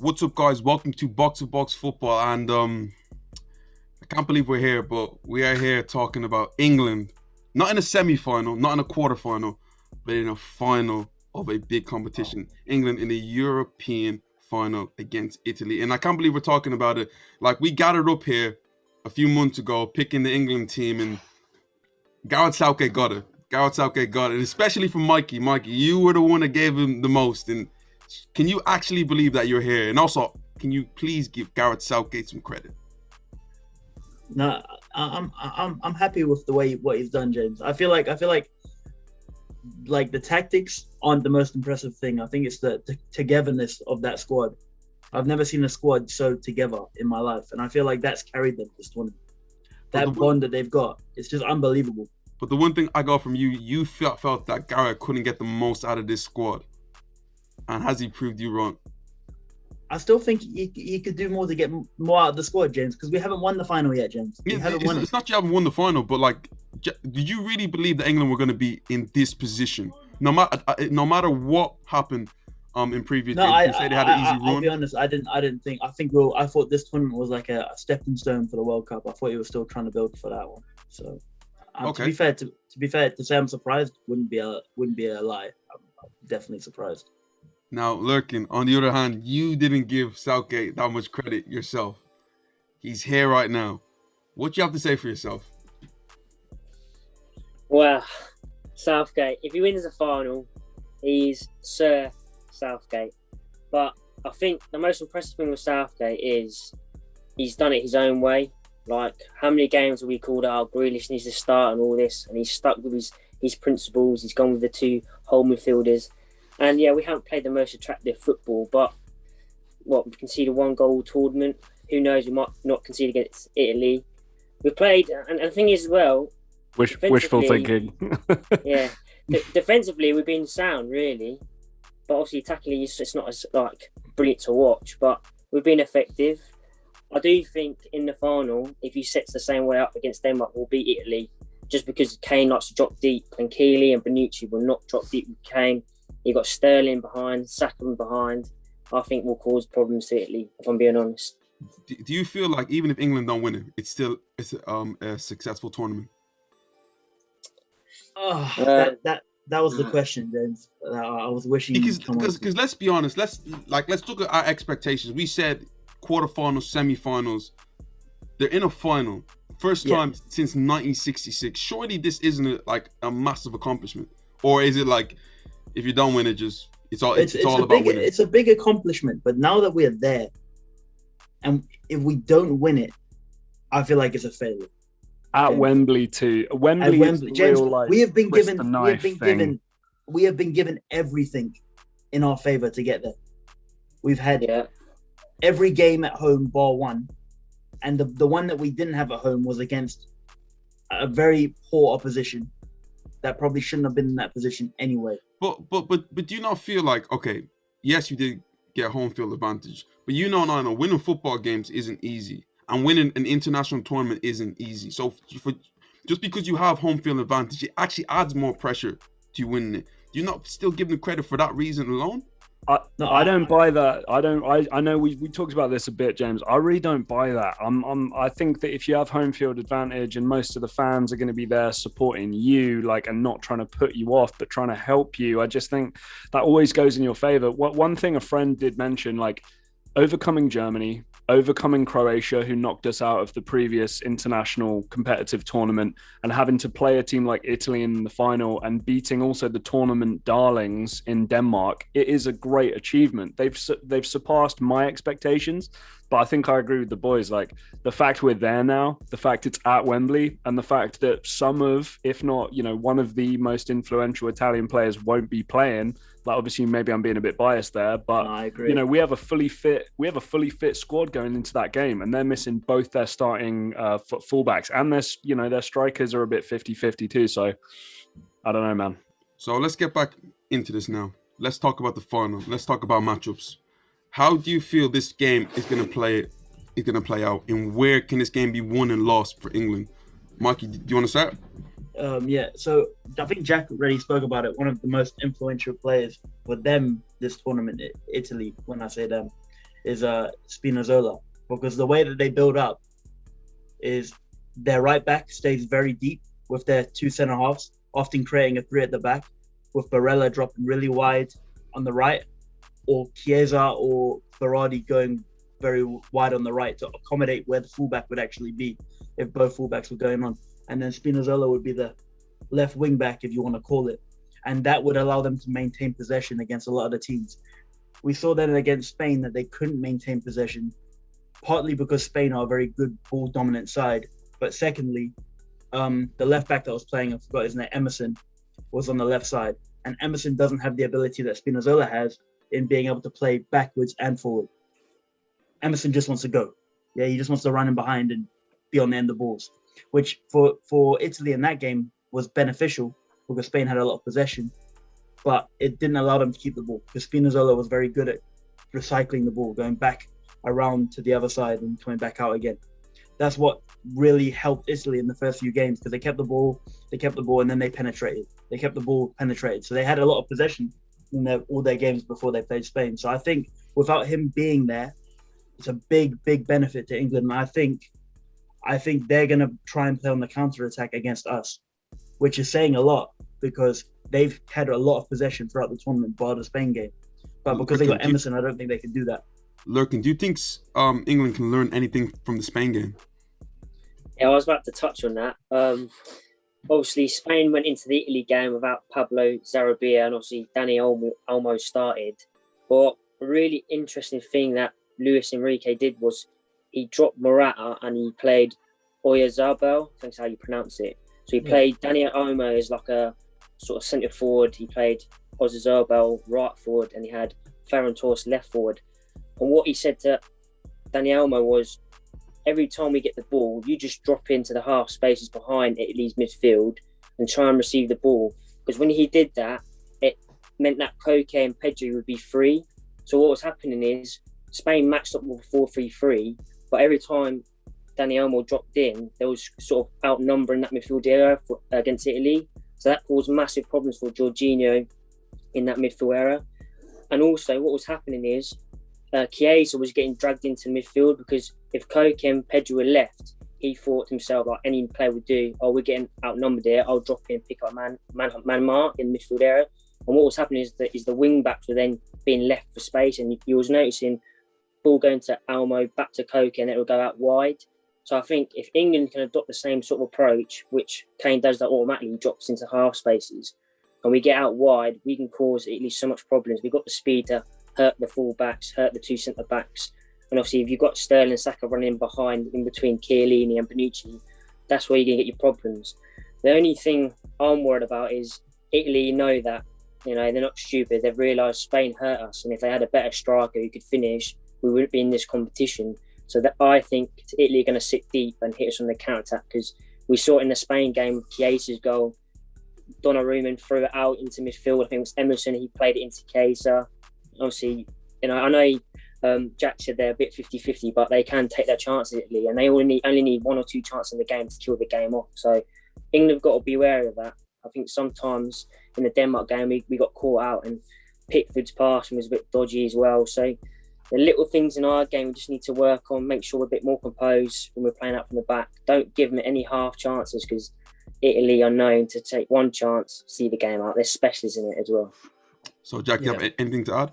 What's up, guys? Welcome to Box to Box Football. And I can't believe we're here, but we are here talking about England. Not in a semi-final, not in a quarter-final, but in a final of a big competition. England in the European final against Italy. And I can't believe we're talking about it. Like, we gathered up here a few months ago, picking the England team, and Gareth Southgate got it. Gareth Southgate got it, and especially from Micky. Micky, you were the one that gave him the most. And can you actually believe that you're here? And also, can you please give Gareth Southgate some credit? No, I'm happy with the way what he's done, James. I feel like the tactics aren't the most impressive thing. I think it's the togetherness of that squad. I've never seen a squad so together in my life, and I feel like that's carried them this tournament. That bond that they've got, it's just unbelievable. But the one thing I got from you, you felt that Gareth couldn't get the most out of this squad. And has he proved you wrong? I still think he could do more to get more out of the squad, James, because we haven't won the final yet, James. It's not you haven't won the final, but like, did you really believe that England were going to be in this position? No matter what happened in previous games, you say they had an easy run. I'll be honest, I didn't think. I thought this tournament was like a stepping stone for the World Cup. I thought he was still trying to build for that one. So, okay. To be fair, to say I'm surprised wouldn't be a lie. I'm definitely surprised. Now, Lorcan, on the other hand, you didn't give Southgate that much credit yourself. He's here right now. What do you have to say for yourself? Well, Southgate, if he wins the final, he's Sir Southgate. But I think the most impressive thing with Southgate is he's done it his own way. Like, how many games have we called out, Grealish needs to start and all this, and he's stuck with his principles. He's gone with the two whole midfielders. And yeah, we haven't played the most attractive football, but we've conceded 1 goal tournament. Who knows, we might not concede against Italy. We've played, and the thing is as well... Wishful thinking. Yeah. Defensively, we've been sound, really. But obviously, attackingly, it's not as brilliant to watch, but we've been effective. I do think in the final, if he sets the same way up against Denmark, we'll beat Italy, just because Kane likes to drop deep, and Keeley and Bonucci will not drop deep with Kane. You've got Sterling behind, Saka behind. I think will cause problems to Italy, if I'm being honest. Do you feel like even if England don't win it, it's a successful tournament? That was the question, James. I was wishing because let's be honest. Let's look at our expectations. We said quarterfinals, semi-finals. They're in a final, first time since 1966. Surely this isn't a massive accomplishment, or is it like? If you don't win it, it's all about winning. It's a big accomplishment, but now that we're there, and if we don't win it, I feel like it's a failure. At Wembley too. Wembley is James, real, we have been given everything in our favor to get there. We've had every game at home bar one, and the one that we didn't have at home was against a very poor opposition that probably shouldn't have been in that position anyway. But do you not feel like, okay, yes, you did get home field advantage, but winning football games isn't easy, and winning an international tournament isn't easy. So just because you have home field advantage, it actually adds more pressure to you winning it. Do you not still give them credit for that reason alone? I don't buy that. I know we talked about this a bit, James. I really don't buy that. I think that if you have home field advantage and most of the fans are going to be there supporting you, and not trying to put you off, but trying to help you, I just think that always goes in your favor. One thing a friend did mention, overcoming Germany, overcoming Croatia, who knocked us out of the previous international competitive tournament, and having to play a team like Italy in the final and beating also the tournament darlings in Denmark, it is a great achievement. They've surpassed my expectations, but I think I agree with the boys. The fact we're there now, the fact it's at Wembley, and the fact that some of, if not, one of the most influential Italian players won't be playing. Obviously, maybe I'm being a bit biased there, but I agree. We have a fully fit squad going into that game, and they're missing both their starting fullbacks, and their strikers are a bit 50-50 too. So I don't know, man. So let's get back into this now. Let's talk about the final. Let's talk about matchups. How do you feel this game is going to play out, and where can this game be won and lost for England? Micky, do you want to start? So I think Jack already spoke about it. One of the most influential players for them this tournament, Italy, when I say them, is Spinazzola, because the way that they build up is their right back stays very deep with their two centre halves, often creating a three at the back, with Barella dropping really wide on the right, or Chiesa or Berardi going very wide on the right to accommodate where the fullback would actually be if both fullbacks were going on. And then Spinazzola would be the left wing back, if you want to call it. And that would allow them to maintain possession against a lot of the teams. We saw that against Spain that they couldn't maintain possession, partly because Spain are a very good ball dominant side. But secondly, the left back that was playing, I forgot his name, Emerson, was on the left side. And Emerson doesn't have the ability that Spinazzola has in being able to play backwards and forward. Emerson just wants to go. Yeah, he just wants to run in behind and be on the end of balls, which for Italy in that game was beneficial because Spain had a lot of possession, but it didn't allow them to keep the ball because Spinazzola was very good at recycling the ball, going back around to the other side and coming back out again. That's what really helped Italy in the first few games because they kept the ball, and then they penetrated. They kept the ball, penetrated. So they had a lot of possession in all their games before they played Spain. So I think without him being there, it's a big, big benefit to England. And I think they're going to try and play on the counter-attack against us, which is saying a lot because they've had a lot of possession throughout the tournament, bar the Spain game. But because they got Emerson, I don't think they can do that. Lorcan, do you think England can learn anything from the Spain game? Yeah, I was about to touch on that. Obviously, Spain went into the Italy game without Pablo Sarabia, and obviously Dani Olmo started. But a really interesting thing that Luis Enrique did was he dropped Morata and he played Oyarzabal, I think that's how you pronounce it. So he played Dani Olmo as like a sort of centre forward. He played Oyarzabal right forward, and he had Ferran Torres left forward. And what he said to Dani Olmo was, every time we get the ball, you just drop into the half spaces behind Italy's midfield and try and receive the ball. Because when he did that, it meant that Koke and Pedri would be free. So what was happening is Spain matched up with 4-3-3, but every time Dani Olmo dropped in, there was sort of outnumbering that midfield area against Italy. So that caused massive problems for Jorginho in that midfield area. And also what was happening is Chiesa was getting dragged into midfield because if Koke and Pedro were left, he thought to himself, like any player would do, oh, we're getting outnumbered here, I'll drop in and pick up man mark in the midfield area. And what was happening is the wing backs were then being left for space, and you was noticing ball going to Olmo, back to Koke, and it will go out wide. So I think if England can adopt the same sort of approach, which Kane does, that automatically drops into half spaces, and we get out wide, we can cause Italy so much problems. We've got the speed to hurt the full-backs, hurt the two centre-backs. And obviously, if you've got Sterling and Saka running behind, in between Chiellini and Bonucci, that's where you're going to get your problems. The only thing I'm worried about is Italy know that, they're not stupid. They've realised Spain hurt us. And if they had a better striker who could finish, we wouldn't be in this competition. So that I think Italy are going to sit deep and hit us on the counter-attack, because we saw it in the Spain game with Chiesa's goal. Donnarumma threw it out into midfield. I think it was Emerson. He played it into Chiesa. Obviously, I know Jack said they're a bit 50-50, but they can take their chances, Italy, and they only need one or two chances in the game to kill the game off. So England have got to be wary of that. I think sometimes in the Denmark game, we got caught out, and Pickford's passing was a bit dodgy as well. So the little things in our game we just need to work on, make sure we're a bit more composed when we're playing out from the back. Don't give them any half chances, because Italy are known to take one chance, see the game out. They're specialists in it as well. So, Jack, you have anything to add?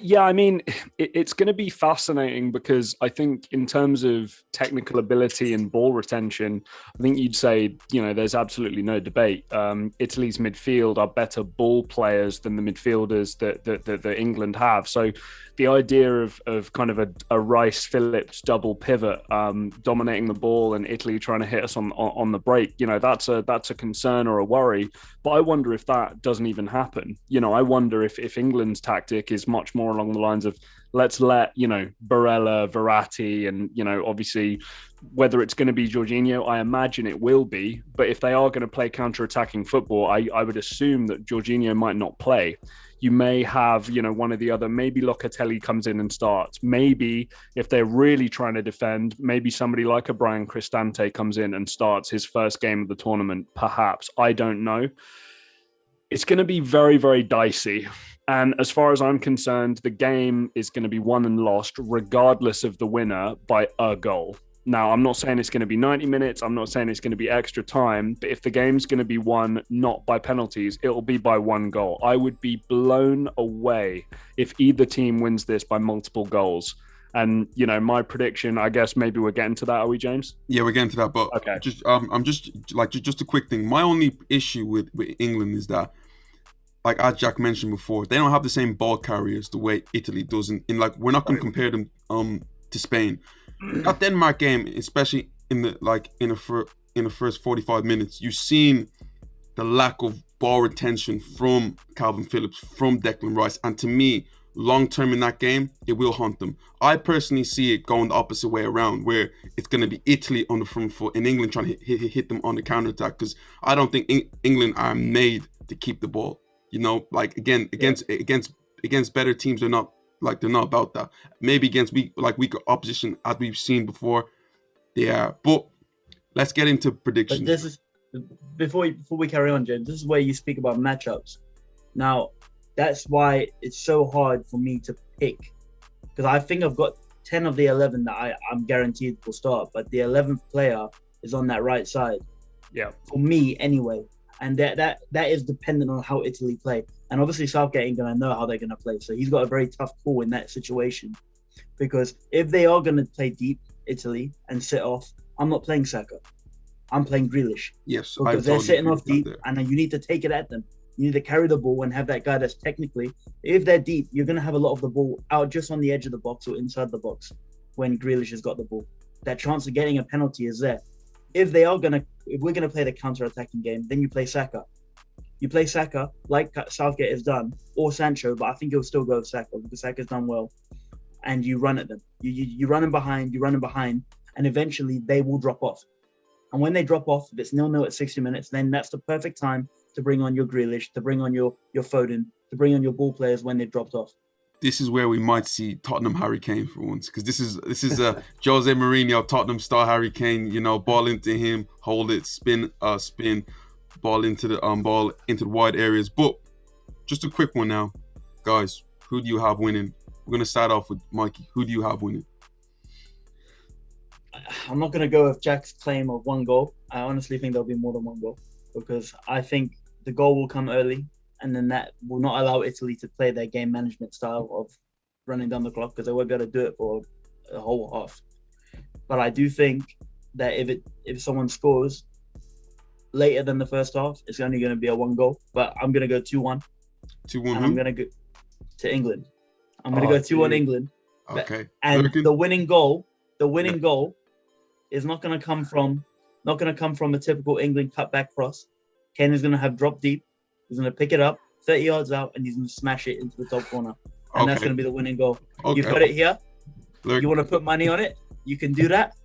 Yeah, I mean, it's going to be fascinating because I think in terms of technical ability and ball retention, I think you'd say, there's absolutely no debate. Italy's midfield are better ball players than the midfielders that England have. So the idea of kind of a Rice-Phillips double pivot dominating the ball and Italy trying to hit us on the break, that's a concern or a worry. But I wonder if that doesn't even happen. I wonder if England's tactic is much more along the lines of let's let, Barella, Verratti, and, obviously whether it's going to be Jorginho, I imagine it will be. But if they are going to play counter-attacking football, I would assume that Jorginho might not play. You may have, one or the other. Maybe Locatelli comes in and starts. Maybe if they're really trying to defend, maybe somebody like a Brian Cristante comes in and starts his first game of the tournament, perhaps. I don't know. It's going to be very, very dicey. And as far as I'm concerned, the game is going to be won and lost regardless of the winner by a goal. Now, I'm not saying it's going to be 90 minutes. I'm not saying it's going to be extra time. But if the game's going to be won not by penalties, it'll be by one goal. I would be blown away if either team wins this by multiple goals. And, you know, my prediction, I guess maybe we're getting to that. Are we, James? Yeah, we're getting to that. But okay. I'm just a quick thing. My only issue with England is that, like as Jack mentioned before, they don't have the same ball carriers the way Italy does. In like, we're not going to compare them to Spain. That Denmark game, especially in the first 45 minutes, you've seen the lack of ball retention from Calvin Phillips, from Declan Rice, and to me, long term in that game, it will haunt them. I personally see it going the opposite way around, where it's going to be Italy on the front foot and England trying to hit them on the counter attack, because I don't think England are made to keep the ball. You know, like against better teams, they're not about that. Maybe against weaker opposition, as we've seen before, they are. But let's get into predictions. But this is before we carry on, James. This is where you speak about matchups. Now, that's why it's so hard for me to pick, because I think I've got 10 of the 11 that I'm guaranteed will start, but the 11th player is on that right side. Yeah. For me, anyway. And that is dependent on how Italy play. And obviously Southgate ain't going to know how they're going to play. So he's got a very tough call in that situation. Because if they are going to play deep, Italy, and sit off, I'm not playing Saka. I'm playing Grealish. Yes, because they're sitting off deep, and you need to take it at them. You need to carry the ball and have that guy that's technically, if they're deep, you're going to have a lot of the ball out just on the edge of the box or inside the box when Grealish has got the ball. That chance of getting a penalty is there. If we're going to play the counter-attacking game, then you play Saka. You play Saka like Southgate has done, or Sancho, but I think he'll still go with Saka because Saka's done well. And you run at them. You run them behind, and eventually they will drop off. And when they drop off, if it's 0-0 at 60 minutes, then that's the perfect time to bring on your Grealish, to bring on your Foden, to bring on your ball players when they've dropped off. This is where we might see Tottenham Harry Kane for once, because this is Jose Mourinho, Tottenham star Harry Kane. You know, ball into him, hold it, spin, ball into the wide areas. But just a quick one now, guys. Who do you have winning? We're gonna start off with Micky. Who do you have winning? I'm not gonna go with Jack's claim of one goal. I honestly think there'll be more than one goal, because I think the goal will come early. And then that will not allow Italy to play their game management style of running down the clock, because they won't be able to do it for a whole half. But I do think that if someone scores later than the first half, it's only going to be a one goal. But I'm going to go 2-1. 2-1. And I'm going to go to England. I'm going to go 2-1 England. Okay. And Lorcan? the winning goal is not going to come from a typical England cutback cross. Kane is going to have dropped deep. He's going to pick it up 30 yards out, and he's going to smash it into the top corner. And that's going to be the winning goal. Okay. You've got it here. You want to put money on it? You can do that.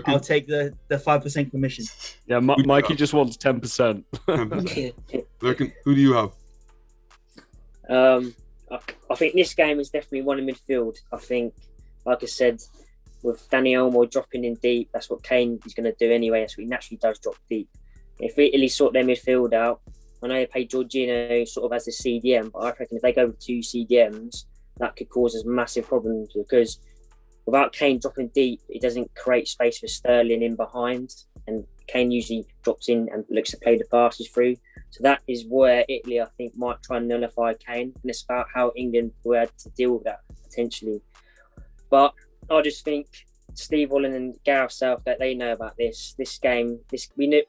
I'll take the 5% commission. Yeah, Micky just wants 10%. 10%. Lorcan, who do you have? I think this game is definitely one in midfield. I think, like I said, with Dani Olmo dropping in deep, that's what Kane is going to do anyway. That's what he naturally does, drop deep. If Italy sort their midfield out, I know they play Jorginho sort of as the CDM, but I reckon if they go with two CDMs, that could cause us massive problems, because without Kane dropping deep, it doesn't create space for Sterling in behind, and Kane usually drops in and looks to play the passes through. So that is where Italy, I think, might try and nullify Kane, and it's about how England will have to deal with that potentially. But I just think Steve Wallen and Gareth Southgate, they know about this game. We knew.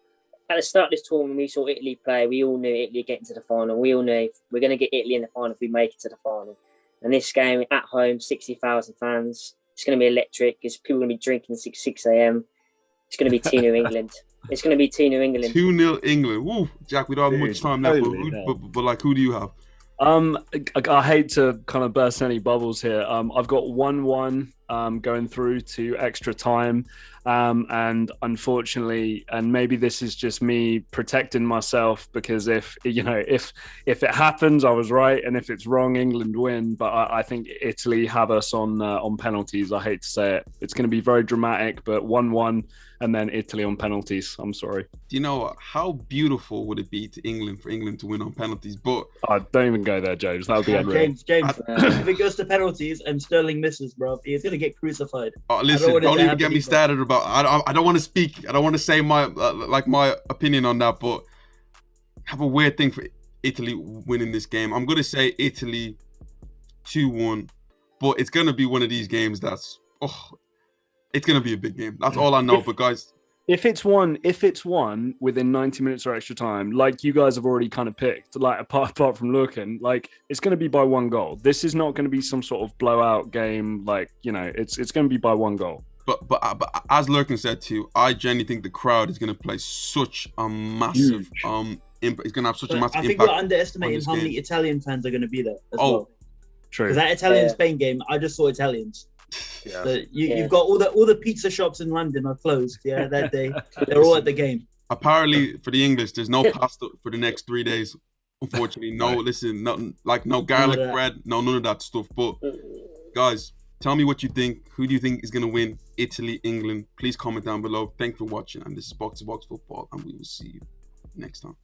At the start of this tournament, we saw Italy play. We all knew Italy getting to the final. We all knew we're going to get Italy in the final if we make it to the final. And this game at home, 60,000 fans. It's going to be electric because people are going to be drinking 6 a.m. It's going to be 2-0 England. It's going to be 2-0 England. 2-0 England. Woo, Jack, we don't have much time left. But who do you have? I hate to kind of burst any bubbles here. I've got 1-1 going through to extra time. And unfortunately, and maybe this is just me protecting myself, because if it happens, I was right, and if it's wrong, England win. But I think Italy have us on penalties. I hate to say it. It's going to be very dramatic, but 1-1, and then Italy on penalties. I'm sorry. Do you know how beautiful would it be to England for England to win on penalties? But Don't even go there, James. That would be unreal. James, if it goes to penalties and Sterling misses, bro, he's gonna get crucified. listen, don't even get me started about. I don't want to speak. I don't want to say my my opinion on that. But I have a weird thing for Italy winning this game. I'm gonna say Italy 2-1, but it's gonna be one of these games that's it's gonna be a big game. That's all I know. But guys, if it's won within 90 minutes or extra time, like you guys have already kind of picked, like apart from Lorcan, like it's going to be by 1 goal. This is not going to be some sort of blowout game. Like, it's going to be by 1 goal. But as Lurkin said too, I genuinely think the crowd is going to play such a massive impact. It's going to have such a massive impact. I think we're underestimating how many Italian fans are going to be there as well. True. Because that Italian-Spain game, I just saw Italians. Yeah. So you've got all the pizza shops in London are closed. Yeah, that day they're all at the game. Apparently, for the English, there's no pasta for the next 3 days. Unfortunately, no garlic bread, none of that stuff. But guys, tell me what you think. Who do you think is going to win? Italy, England? Please comment down below. Thanks for watching. And this is Box to Box Football, and we will see you next time.